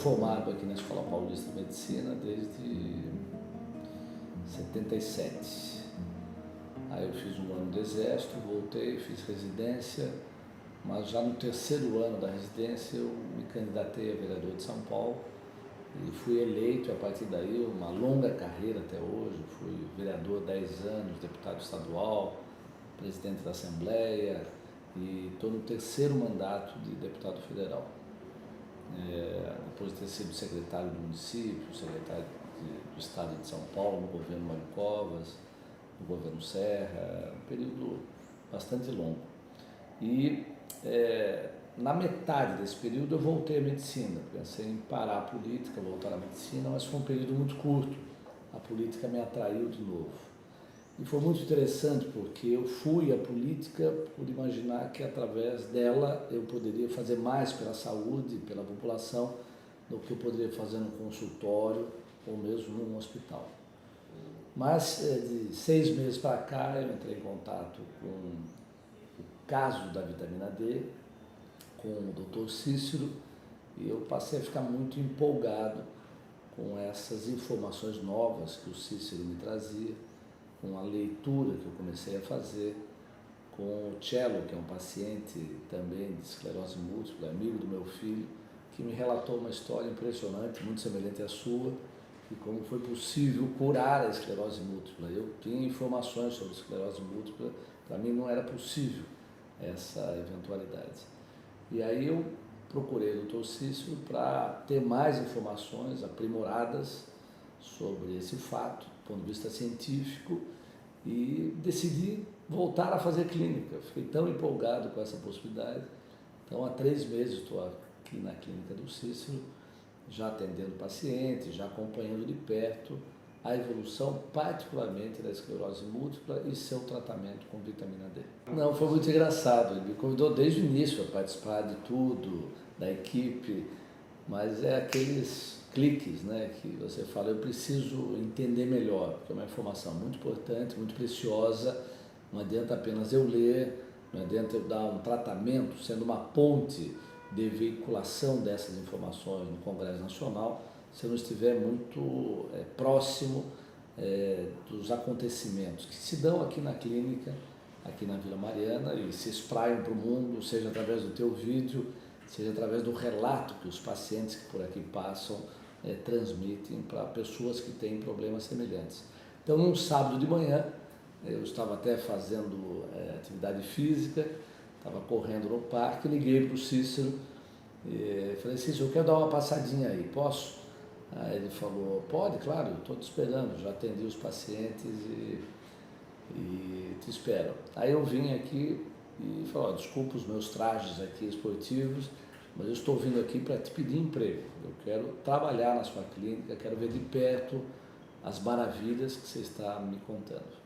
formado aqui na Escola Paulista de Medicina desde 77. Aí eu fiz um ano de exército, voltei, fiz residência, mas já no terceiro ano da residência eu me candidatei a vereador de São Paulo e fui eleito. A partir daí, uma longa carreira até hoje. Fui vereador 10 anos, deputado estadual, presidente da Assembleia e estou no terceiro mandato de deputado federal. Depois de ter sido secretário do município, secretário do Estado de São Paulo, no governo Mário Covas, no governo Serra, um período bastante longo. E na metade desse período eu voltei à medicina, pensei em parar a política, voltar à medicina, mas foi um período muito curto, a política me atraiu de novo. E foi muito interessante porque eu fui à política por imaginar que através dela eu poderia fazer mais pela saúde, pela população, do que eu poderia fazer num consultório ou mesmo num hospital. Mas de 6 meses para cá eu entrei em contato com o caso da vitamina D, com o Dr. Cícero, e eu passei a ficar muito empolgado com essas informações novas que o Cícero me trazia, com a leitura que eu comecei a fazer, com o Cello, que é um paciente também de esclerose múltipla, amigo do meu filho, que me relatou uma história impressionante, muito semelhante à sua, e como foi possível curar a esclerose múltipla. Eu tinha informações sobre esclerose múltipla, para mim não era possível essa eventualidade. E aí eu procurei o Dr. Cícero para ter mais informações aprimoradas sobre esse fato, do ponto de vista científico, e decidi voltar a fazer clínica. Fiquei tão empolgado com essa possibilidade. Então, há 3 meses estou aqui na clínica do Cícero, já atendendo pacientes, já acompanhando de perto a evolução, particularmente da esclerose múltipla e seu tratamento com vitamina D. Não, foi muito engraçado. Ele me convidou desde o início a participar de tudo, da equipe, mas é aqueles cliques, né, que você fala, eu preciso entender melhor, porque é uma informação muito importante, muito preciosa. Não adianta apenas eu ler, não adianta eu dar um tratamento sendo uma ponte de veiculação dessas informações no Congresso Nacional, se eu não estiver muito próximo dos acontecimentos que se dão aqui na clínica, aqui na Vila Mariana, e se espraiam para o mundo, seja através do teu vídeo, seja através do relato que os pacientes que por aqui passam transmitem para pessoas que têm problemas semelhantes. Então, num sábado de manhã, eu estava até fazendo atividade física, estava correndo no parque, liguei para o Cícero e falei, Cícero, eu quero dar uma passadinha aí, posso? Aí ele falou, pode, claro, eu estou te esperando, já atendi os pacientes e te espero. Aí eu vim aqui e falei, desculpa os meus trajes aqui esportivos, mas eu estou vindo aqui para te pedir emprego. Eu quero trabalhar na sua clínica, quero ver de perto as maravilhas que você está me contando.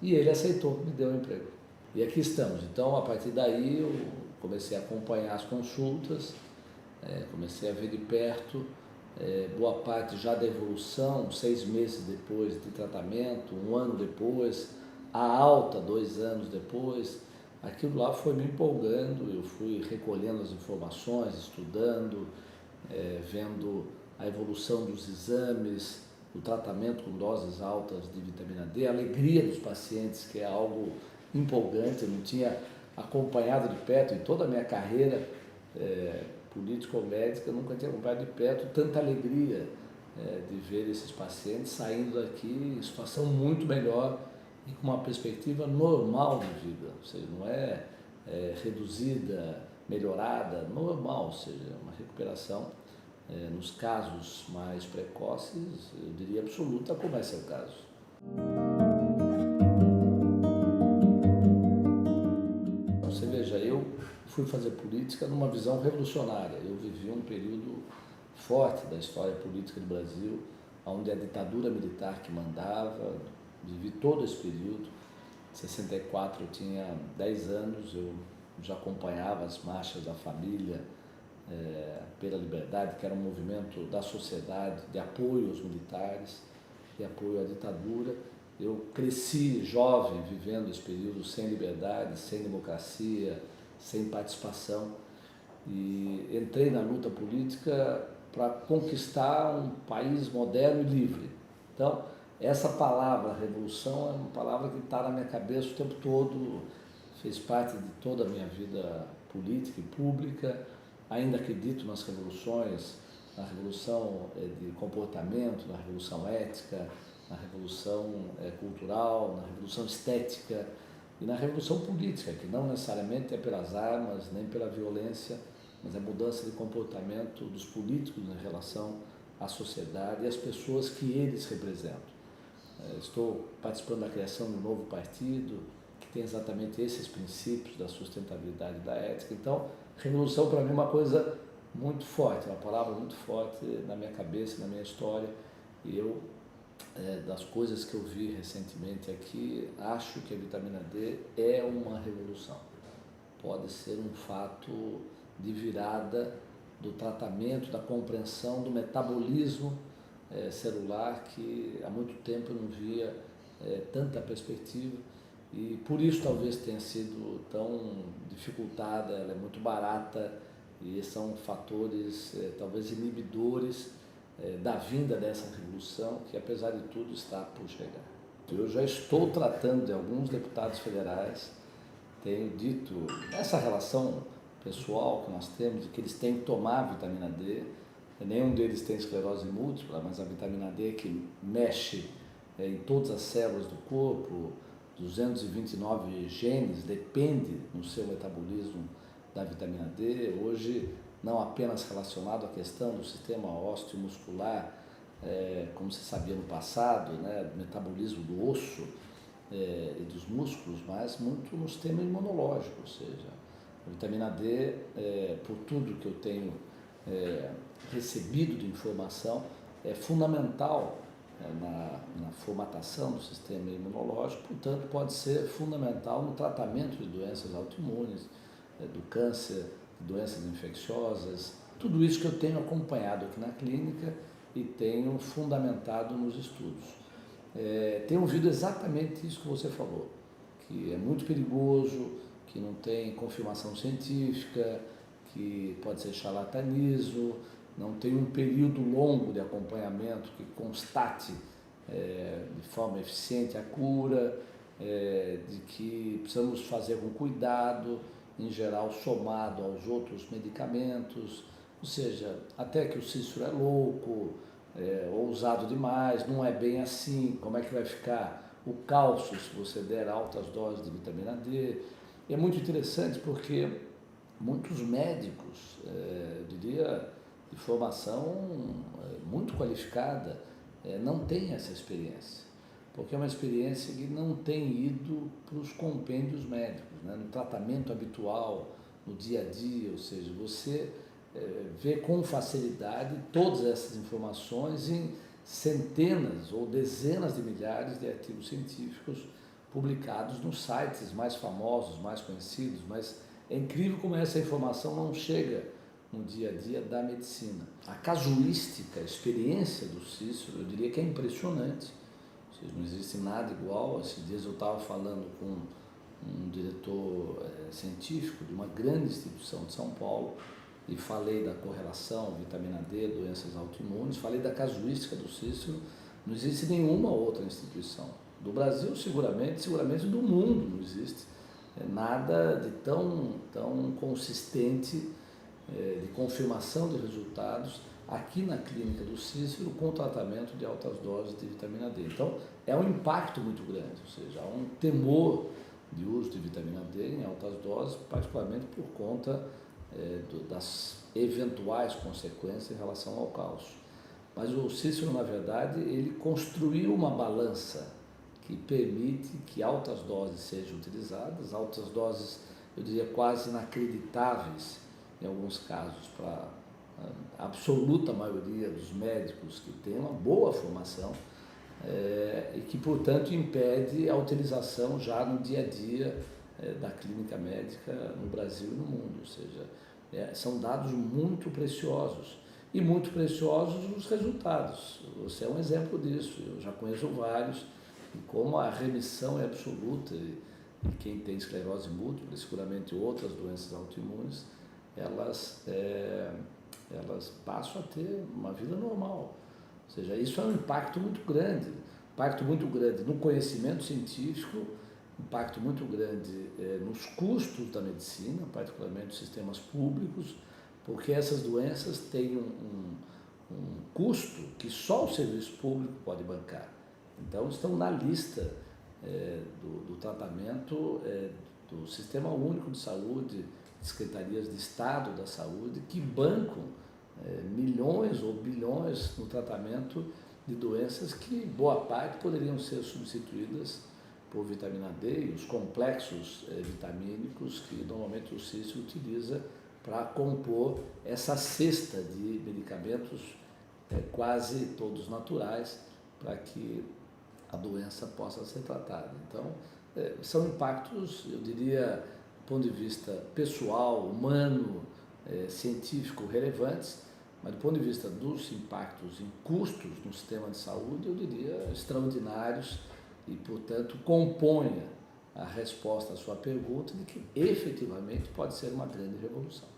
E ele aceitou, me deu um emprego. E aqui estamos. Então, a partir daí, eu comecei a acompanhar as consultas, comecei a ver de perto, boa parte já da evolução, 6 meses depois de tratamento, 1 ano depois, a alta 2 anos depois. Aquilo lá foi me empolgando, eu fui recolhendo as informações, estudando, vendo a evolução dos exames, o tratamento com doses altas de vitamina D, a alegria dos pacientes, que é algo empolgante. Eu não tinha acompanhado de perto em toda a minha carreira político-médica, eu nunca tinha acompanhado de perto tanta alegria de ver esses pacientes saindo daqui em situação muito melhor e com uma perspectiva normal de vida, ou seja, não é reduzida, melhorada, normal, ou seja, uma recuperação, nos casos mais precoces, eu diria absoluta, como é seu caso. Você veja, eu fui fazer política numa visão revolucionária. Eu vivi um período forte da história política do Brasil, onde a ditadura militar que mandava. Vivi todo esse período. Em 64 eu tinha 10 anos, eu já acompanhava as marchas da família pela liberdade, que era um movimento da sociedade de apoio aos militares, de apoio à ditadura. Eu cresci jovem, vivendo esse período sem liberdade, sem democracia, sem participação, e entrei na luta política para conquistar um país moderno e livre. Então, essa palavra, revolução, é uma palavra que está na minha cabeça o tempo todo, fez parte de toda a minha vida política e pública. Ainda acredito nas revoluções, na revolução de comportamento, na revolução ética, na revolução cultural, na revolução estética e na revolução política, que não necessariamente é pelas armas, nem pela violência, mas é a mudança de comportamento dos políticos em relação à sociedade e às pessoas que eles representam. Estou participando da criação de um novo partido que tem exatamente esses princípios da sustentabilidade e da ética. Então, revolução para mim é uma coisa muito forte, uma palavra muito forte na minha cabeça, na minha história. E eu, das coisas que eu vi recentemente aqui, acho que a vitamina D é uma revolução. Pode ser um fato de virada do tratamento, da compreensão do metabolismo celular, que há muito tempo eu não via tanta perspectiva, e por isso talvez tenha sido tão dificultada. Ela é muito barata e são fatores talvez inibidores da vinda dessa revolução, que apesar de tudo está por chegar. Eu já estou tratando de alguns deputados federais, tenho dito essa relação pessoal que nós temos, de que eles têm que tomar a vitamina D. Nenhum deles tem esclerose múltipla, mas a vitamina D que mexe em todas as células do corpo, 229 genes, depende no seu metabolismo da vitamina D. Hoje, não apenas relacionado à questão do sistema ósseo-muscular, como se sabia no passado, né, do metabolismo do osso e dos músculos, mas muito no sistema imunológico, ou seja, a vitamina D, por tudo que eu tenho recebido de informação, é fundamental na formatação do sistema imunológico, portanto pode ser fundamental no tratamento de doenças autoimunes, do câncer, de doenças infecciosas, tudo isso que eu tenho acompanhado aqui na clínica e tenho fundamentado nos estudos. Tenho ouvido exatamente isso que você falou, que é muito perigoso, que não tem confirmação científica, que pode ser charlatanismo, não tem um período longo de acompanhamento que constate de forma eficiente a cura, de que precisamos fazer com cuidado, em geral somado aos outros medicamentos, ou seja, até que o Cícero é louco, ousado demais, não é bem assim, como é que vai ficar o cálcio se você der altas doses de vitamina D. E é muito interessante porque muitos médicos, diria, de formação muito qualificada, não têm essa experiência, porque é uma experiência que não tem ido para os compêndios médicos, né? No tratamento habitual, no dia a dia, ou seja, você vê com facilidade todas essas informações em centenas ou dezenas de milhares de artigos científicos publicados nos sites mais famosos, mais conhecidos, mas é incrível como essa informação não chega no dia a dia da medicina. A casuística, a experiência do Cícero, eu diria que é impressionante. Ou seja, não existe nada igual. Esses dias eu estava falando com um diretor científico de uma grande instituição de São Paulo e falei da correlação vitamina D, doenças autoimunes, falei da casuística do Cícero. Não existe nenhuma outra instituição. Do Brasil, seguramente do mundo não existe nada de tão consistente de confirmação de resultados aqui na clínica do Cícero com tratamento de altas doses de vitamina D. Então, é um impacto muito grande, ou seja, há um temor de uso de vitamina D em altas doses, particularmente por conta das eventuais consequências em relação ao cálcio. Mas o Cícero, na verdade, ele construiu uma balança que permite que altas doses sejam utilizadas, altas doses, eu diria, quase inacreditáveis, em alguns casos, para a absoluta maioria dos médicos que têm uma boa formação e que, portanto, impede a utilização já no dia a dia da clínica médica no Brasil e no mundo. Ou seja, são dados muito preciosos e muito preciosos os resultados. Você é um exemplo disso, eu já conheço vários, e como a remissão é absoluta, e quem tem esclerose múltipla, seguramente outras doenças autoimunes, elas elas passam a ter uma vida normal. Ou seja, isso é um impacto muito grande no conhecimento científico, impacto muito grande nos custos da medicina, particularmente nos sistemas públicos, porque essas doenças têm um custo que só o serviço público pode bancar. Então, estão na lista do tratamento do Sistema Único de Saúde, de secretarias de Estado da Saúde, que bancam milhões ou bilhões no tratamento de doenças que, boa parte, poderiam ser substituídas por vitamina D e os complexos vitamínicos que normalmente o CIS utiliza para compor essa cesta de medicamentos quase todos naturais para que a doença possa ser tratada. Então, são impactos, eu diria, do ponto de vista pessoal, humano, científico, relevantes, mas do ponto de vista dos impactos em custos no sistema de saúde, eu diria extraordinários e, portanto, componha a resposta à sua pergunta de que efetivamente pode ser uma grande revolução.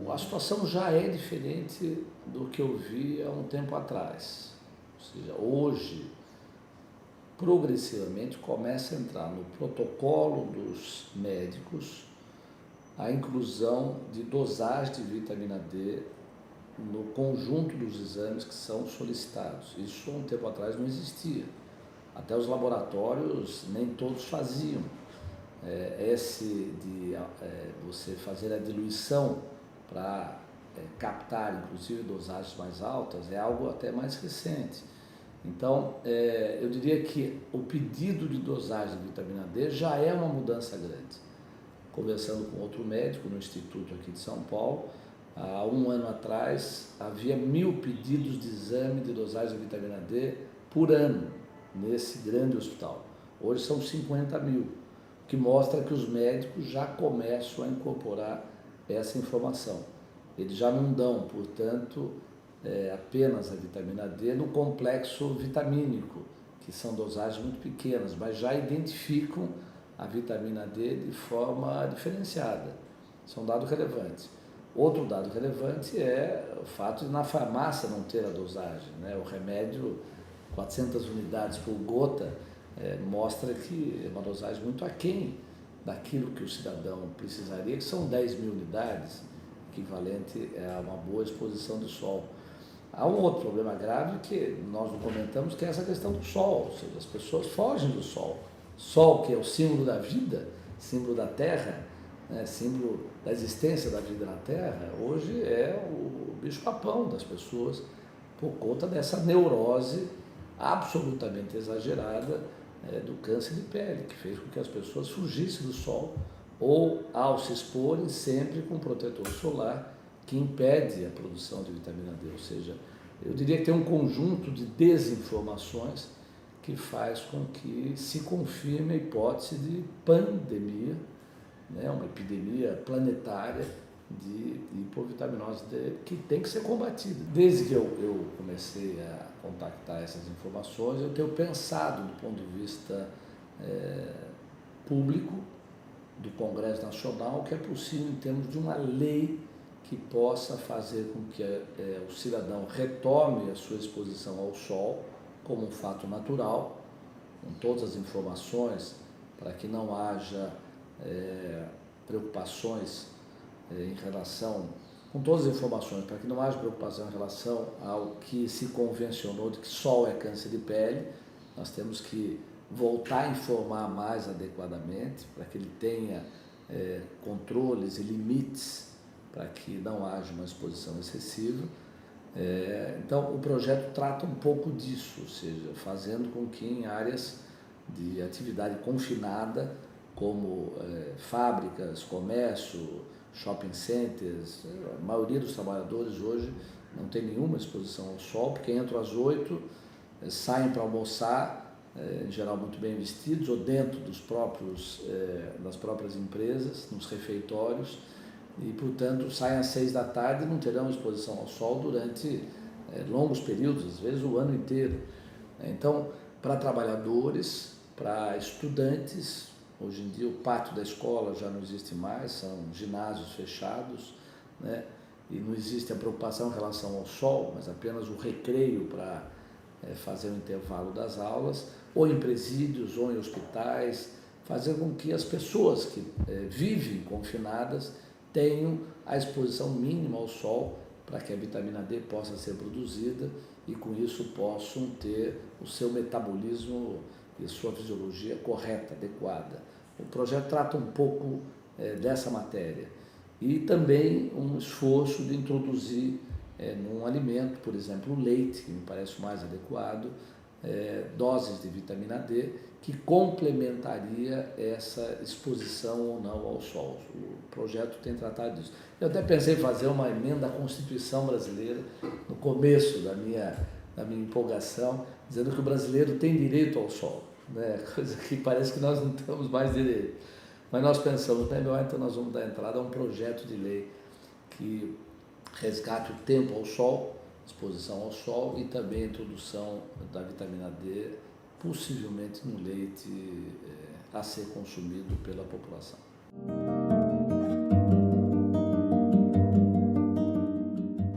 A situação já é diferente do que eu vi há um tempo atrás. Ou seja, hoje, progressivamente, começa a entrar no protocolo dos médicos a inclusão de dosagem de vitamina D no conjunto dos exames que são solicitados. Isso há um tempo atrás não existia. Até os laboratórios nem todos faziam. Você fazer a diluição para captar, inclusive, dosagens mais altas é algo até mais recente. Então, eu diria que o pedido de dosagem de vitamina D já é uma mudança grande. Conversando com outro médico no Instituto aqui de São Paulo, há um ano atrás havia 1.000 pedidos de exame de dosagem de vitamina D por ano nesse grande hospital. Hoje são 50.000, o que mostra que os médicos já começam a incorporar essa informação. Eles já não dão, portanto, apenas a vitamina D no complexo vitamínico, que são dosagens muito pequenas, mas já identificam a vitamina D de forma diferenciada. Isso é um dado relevante. Outro dado relevante é o fato de na farmácia não ter a dosagem, né? O remédio, 400 unidades por gota, mostra que é uma dosagem muito aquém daquilo que o cidadão precisaria, que são 10.000 unidades, equivalente a uma boa exposição de sol. Há um outro problema grave que nós não comentamos, que é essa questão do sol, ou seja, as pessoas fogem do sol. Sol, que é o símbolo da vida, símbolo da terra, né, símbolo da existência da vida na terra, hoje é o bicho-papão das pessoas por conta dessa neurose absolutamente exagerada do câncer de pele, que fez com que as pessoas fugissem do sol ou, ao se exporem, sempre com protetor solar que impede a produção de vitamina D. Ou seja, eu diria que tem um conjunto de desinformações que faz com que se confirme a hipótese de pandemia, né, uma epidemia planetária de hipovitaminose D que tem que ser combatida. Desde que eu comecei a contactar essas informações, eu tenho pensado do ponto de vista público do Congresso Nacional o que é possível em termos de uma lei que possa fazer com que o cidadão retome a sua exposição ao sol como um fato natural, com todas as informações, para que não haja preocupações em relação, com todas as informações, para que não haja preocupação em relação ao que se convencionou de que sol é câncer de pele. Nós temos que voltar a informar mais adequadamente, para que ele tenha controles e limites, para que não haja uma exposição excessiva. Então, o projeto trata um pouco disso, ou seja, fazendo com que em áreas de atividade confinada, como fábricas, comércio, shopping centers, a maioria dos trabalhadores hoje não tem nenhuma exposição ao sol, porque entram às 8, saem para almoçar, em geral muito bem vestidos, ou dentro das próprias empresas, nos refeitórios, e, portanto, saem às 6 da tarde e não terão exposição ao sol durante longos períodos, às vezes o ano inteiro. Então, para trabalhadores, para estudantes, Hoje em dia o pátio da escola já não existe mais, são ginásios fechados, né? E não existe a preocupação em relação ao sol, mas apenas o recreio para fazer o intervalo das aulas, ou em presídios, ou em hospitais, fazer com que as pessoas que vivem confinadas tenham a exposição mínima ao sol para que a vitamina D possa ser produzida e com isso possam ter o seu metabolismo e a sua fisiologia correta, adequada. O projeto trata um pouco dessa matéria e também um esforço de introduzir num alimento, por exemplo, o leite, que me parece o mais adequado, doses de vitamina D, que complementaria essa exposição ou não ao sol. O projeto tem tratado disso. Eu até pensei em fazer uma emenda à Constituição brasileira no começo da minha empolgação, dizendo que o brasileiro tem direito ao sol, né? Coisa que parece que nós não temos mais direito. Mas nós pensamos, melhor, então nós vamos dar entrada a um projeto de lei que resgate o tempo ao sol, exposição ao sol e também a introdução da vitamina D, possivelmente no leite a ser consumido pela população.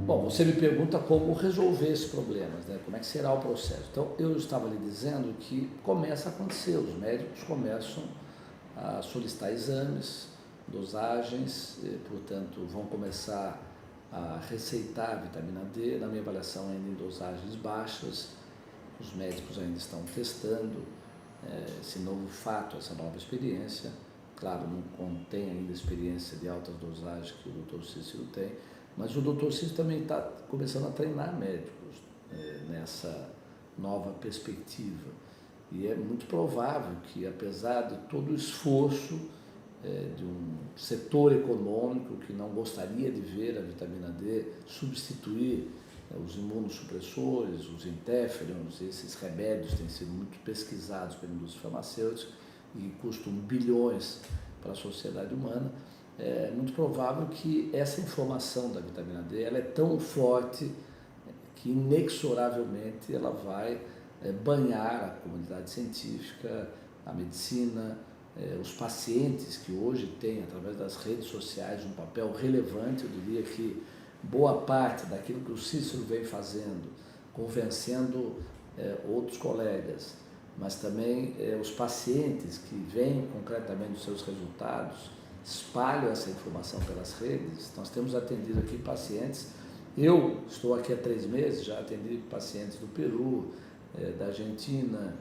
Bom, você me pergunta como resolver esses problemas, né? Como é que será o processo. Então, eu estava lhe dizendo que começa a acontecer, os médicos começam a solicitar exames, dosagens, portanto, vão começar a receitar a vitamina D, na minha avaliação ainda em dosagens baixas, os médicos ainda estão testando esse novo fato, essa nova experiência. Claro, não contém ainda a experiência de altas dosagens que o Dr. Cícero tem, mas o Dr. Cícero também está começando a treinar médicos nessa nova perspectiva. E é muito provável que, apesar de todo o esforço de um setor econômico que não gostaria de ver a vitamina D substituir os imunossupressores, os interferons, esses remédios têm sido muito pesquisados pela indústria farmacêutica e custam bilhões para a sociedade humana, é muito provável que essa informação da vitamina D ela é tão forte que inexoravelmente ela vai banhar a comunidade científica, a medicina, os pacientes que hoje têm, através das redes sociais, um papel relevante. Eu diria que boa parte daquilo que o Cícero vem fazendo, convencendo outros colegas, mas também os pacientes que veem concretamente os seus resultados, espalham essa informação pelas redes. Nós temos atendido aqui pacientes, eu estou aqui há 3 meses, já atendi pacientes do Peru, da Argentina,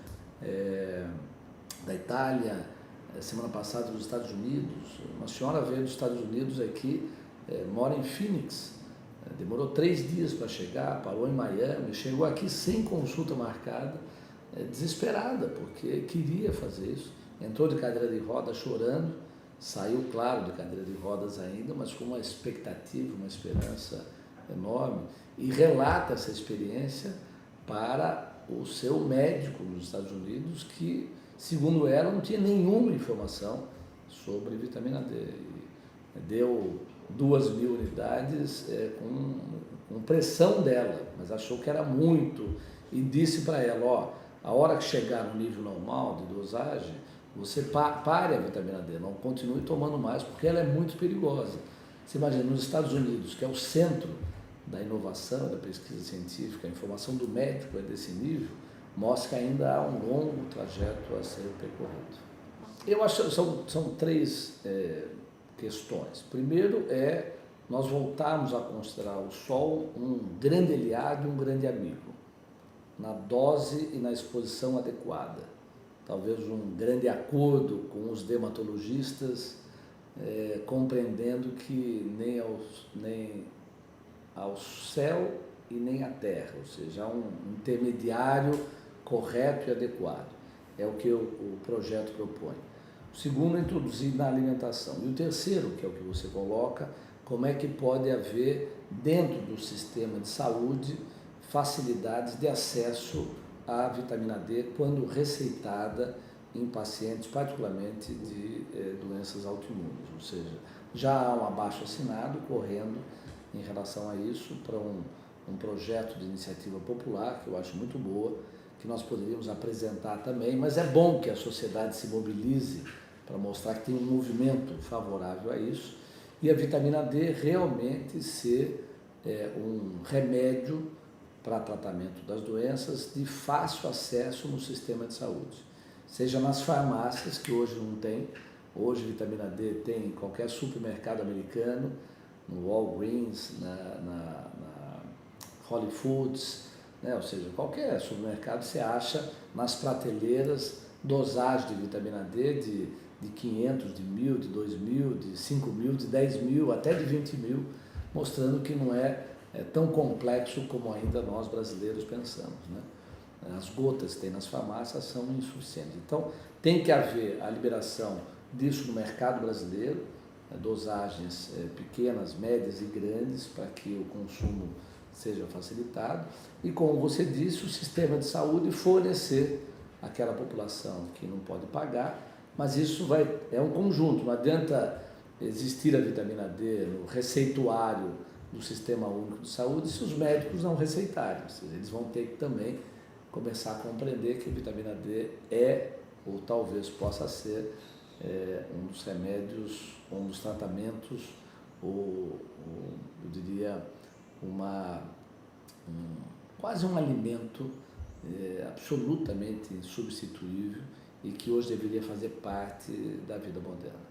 da Itália, semana passada dos Estados Unidos. Uma senhora veio dos Estados Unidos aqui, mora em Phoenix, demorou 3 dias para chegar, parou em Miami, chegou aqui sem consulta marcada, desesperada, porque queria fazer isso. Entrou de cadeira de rodas chorando, saiu, claro, de cadeira de rodas ainda, mas com uma expectativa, uma esperança enorme, e relata essa experiência para o seu médico nos Estados Unidos, que, segundo ela, não tinha nenhuma informação sobre vitamina D. E deu 2.000 unidades com pressão dela, mas achou que era muito, e disse para ela, ó, a hora que chegar no nível normal de dosagem, você pare a vitamina D, não continue tomando mais, porque ela é muito perigosa. Você imagina, nos Estados Unidos, que é o centro da inovação, da pesquisa científica, a informação do médico é desse nível, mostra que ainda há um longo trajeto a ser percorrido. Eu acho que são 3 questões. Primeiro nós voltarmos a considerar o sol um grande aliado e um grande amigo, na dose e na exposição adequada. Talvez um grande acordo com os dermatologistas, compreendendo que nem ao céu e nem à terra, ou seja, há um intermediário correto e adequado. É o que o projeto propõe. O segundo é introduzir na alimentação. E o terceiro, que é o que você coloca, como é que pode haver, dentro do sistema de saúde, facilidades de acesso à vitamina D quando receitada em pacientes, particularmente de doenças autoimunes. Ou seja, já há um abaixo-assinado correndo em relação a isso para um projeto de iniciativa popular, que eu acho muito boa, que nós poderíamos apresentar também, mas é bom que a sociedade se mobilize para mostrar que tem um movimento favorável a isso, e a vitamina D realmente ser um remédio para tratamento das doenças de fácil acesso no sistema de saúde, seja nas farmácias, que hoje não tem. Hoje vitamina D tem em qualquer supermercado americano, no Walgreens, na Whole Foods, né? Ou seja, qualquer supermercado você acha nas prateleiras dosagem de vitamina D de 500, de 1.000, de 2.000, de 5.000, de 10.000, até de 20.000, mostrando que não é tão complexo como ainda nós brasileiros pensamos, né? As gotas que tem nas farmácias são insuficientes. Então, tem que haver a liberação disso no mercado brasileiro, dosagens pequenas, médias e grandes, para que o consumo seja facilitado. E, como você disse, o sistema de saúde fornecer àquela população que não pode pagar, mas isso é um conjunto, não adianta existir a vitamina D no receituário do Sistema Único de Saúde se os médicos não receitarem. Ou seja, eles vão ter que também começar a compreender que a vitamina D ou talvez possa ser, um dos remédios, um dos tratamentos, ou eu diria, quase um alimento absolutamente insubstituível e que hoje deveria fazer parte da vida moderna.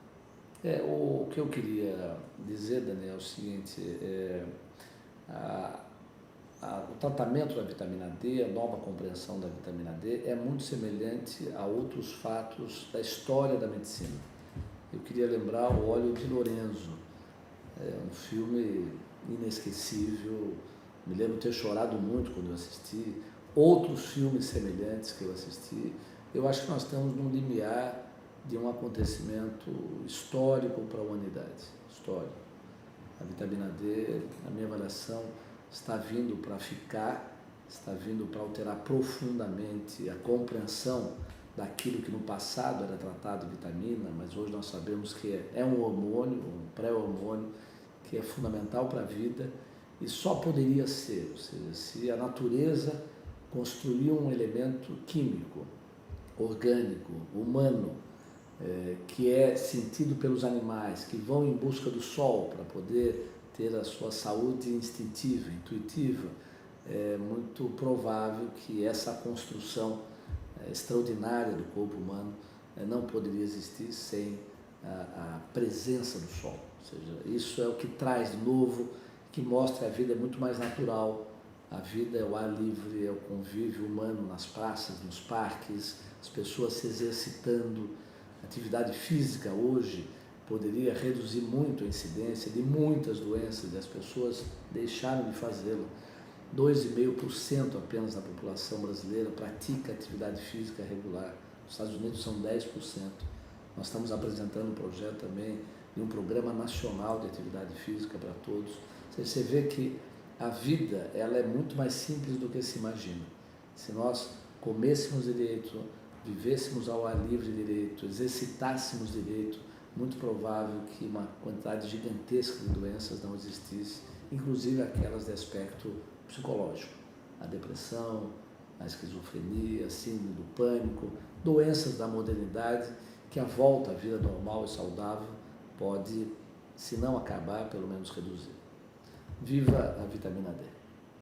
O que eu queria dizer, Daniel, é o seguinte: o tratamento da vitamina D, a nova compreensão da vitamina D é muito semelhante a outros fatos da história da medicina. Eu queria lembrar O Óleo de Lorenzo, um filme inesquecível, me lembro de ter chorado muito quando eu assisti, outros filmes semelhantes que eu assisti. Eu acho que nós estamos num limiar de um acontecimento histórico para a humanidade, histórico. A vitamina D, na minha avaliação, está vindo para ficar, está vindo para alterar profundamente a compreensão daquilo que no passado era tratado de vitamina, mas hoje nós sabemos que é um hormônio, um pré-hormônio, que é fundamental para a vida e só poderia ser, ou seja, se a natureza construir um elemento químico, orgânico, humano, que é sentido pelos animais, que vão em busca do sol para poder ter a sua saúde instintiva, intuitiva, é muito provável que essa construção extraordinária do corpo humano não poderia existir sem a presença do sol. Ou seja, isso é o que traz de novo, que mostra que a vida é muito mais natural. A vida é o ar livre, é o convívio humano nas praças, nos parques, as pessoas se exercitando. A atividade física hoje poderia reduzir muito a incidência de muitas doenças e as pessoas deixaram de fazê-lo. 2,5% apenas da população brasileira pratica atividade física regular. Nos Estados Unidos são 10%. Nós estamos apresentando um projeto também de um programa nacional de atividade física para todos. Você vê que a vida ela é muito mais simples do que se imagina. Se nós comêssemos direito, vivêssemos ao ar livre direito, exercitássemos direito, muito provável que uma quantidade gigantesca de doenças não existisse, inclusive aquelas de aspecto psicológico, a depressão, a esquizofrenia, a síndrome do pânico, doenças da modernidade que a volta à vida normal e saudável pode, se não acabar, pelo menos reduzir. Viva a vitamina D!